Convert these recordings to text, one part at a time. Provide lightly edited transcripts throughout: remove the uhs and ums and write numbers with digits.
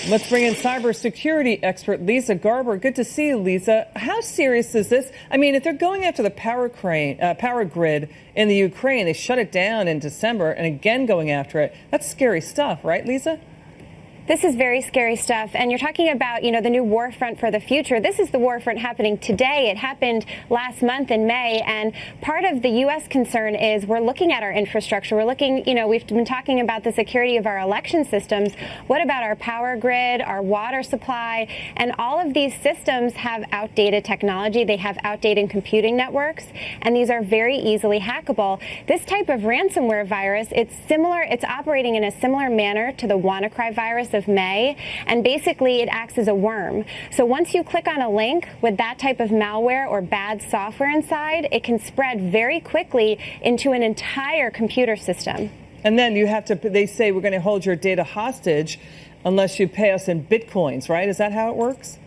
Let's bring in cybersecurity expert Lisa Garber. Good to see you, Lisa. How serious is this? I mean, if they're going after the power grid in the Ukraine, they shut it down in December and again going after it. That's scary stuff, right, Lisa? This is very scary stuff. And you're talking about, the new war front for the future. This is the war front happening today. It happened last month in May. And part of the U.S. concern is we're looking at our infrastructure. We're looking, we've been talking about the security of our election systems. What about our power grid, our water supply? And all of these systems have outdated technology. They have outdated computing networks. And these are very easily hackable. This type of ransomware virus, it's operating in a similar manner to the WannaCry virus of May, and basically it acts as a worm. So once you click on a link with that type of malware or bad software inside, it can spread very quickly into an entire computer system. And then they say we're going to hold your data hostage unless you pay us in bitcoins, right? Is that how it works?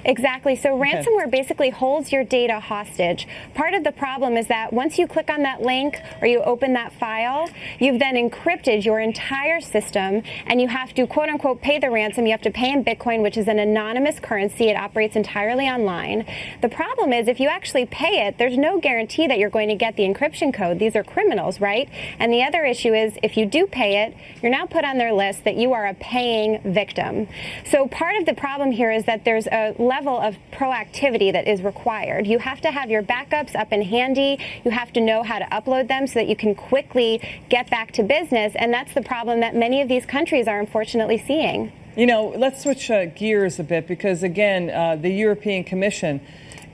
Exactly. So ransomware basically holds your data hostage. Part of the problem is that once you click on that link or you open that file, you've then encrypted your entire system, and you have to, quote unquote, pay the ransom. You have to pay in Bitcoin, which is an anonymous currency. It operates entirely online. The problem is if you actually pay it, there's no guarantee that you're going to get the encryption code. These are criminals, right? And the other issue is if you do pay it, you're now put on their list that you are a paying victim. So part of the problem here is that there's a level of proactivity that is required. You have to have your backups up and handy. You have to know how to upload them so that you can quickly get back to business. And that's the problem that many of these countries are unfortunately seeing. Let's switch gears a bit because, again, the European Commission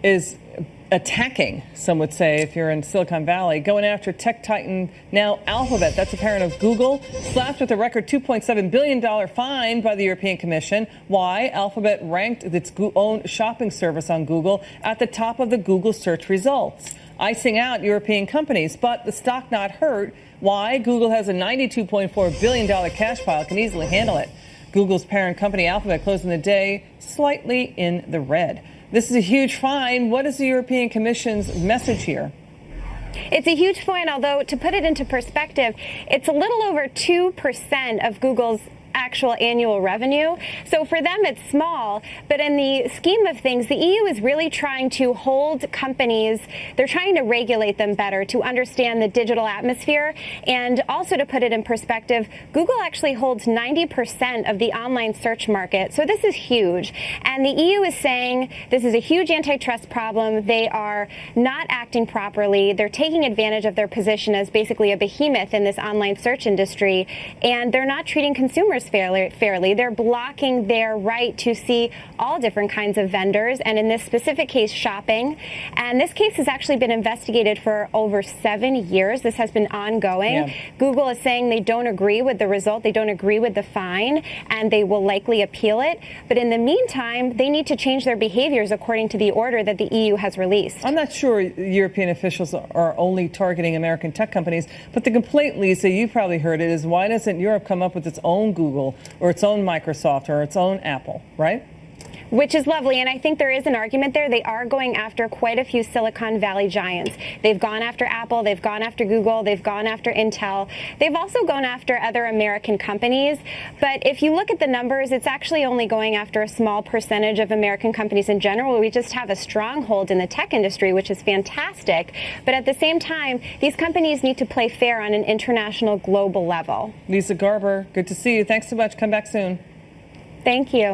is attacking, some would say, if you're in Silicon Valley, going after tech titan now Alphabet. That's a parent of Google, slapped with a record $2.7 billion fine by the European Commission. Why? Alphabet ranked its own shopping service on Google at the top of the Google search results, icing out European companies. But the stock not hurt. Why? Google has a $92.4 billion cash pile, can easily handle it. Google's parent company, Alphabet, closing the day slightly in the red. This is a huge fine. What is the European Commission's message here? It's a huge fine, although to put it into perspective, it's a little over 2% of Google's actual annual revenue. So for them, it's small. But in the scheme of things, the EU is really trying to hold companies. They're trying to regulate them better to understand the digital atmosphere. And also to put it in perspective, Google actually holds 90% of the online search market. So this is huge. And the EU is saying this is a huge antitrust problem. They are not acting properly. They're taking advantage of their position as basically a behemoth in this online search industry. And they're not treating consumers fairly. They're blocking their right to see all different kinds of vendors, and in this specific case, shopping. And this case has actually been investigated for over 7 years. This has been ongoing. Yeah. Google is saying they don't agree with the result. They don't agree with the fine, and they will likely appeal it. But in the meantime, they need to change their behaviors according to the order that the EU has released. I'm not sure European officials are only targeting American tech companies, but the complaint, Lisa, you probably heard it, is why doesn't Europe come up with its own Google or its own Microsoft or its own Apple, right? Which is lovely, and I think there is an argument there. They are going after quite a few Silicon Valley giants. They've gone after Apple, they've gone after Google, they've gone after Intel. They've also gone after other American companies. But if you look at the numbers, it's actually only going after a small percentage of American companies in general. We just have a stronghold in the tech industry, which is fantastic. But at the same time, these companies need to play fair on an international, global level. Lisa Garber, good to see you. Thanks so much. Come back soon. Thank you.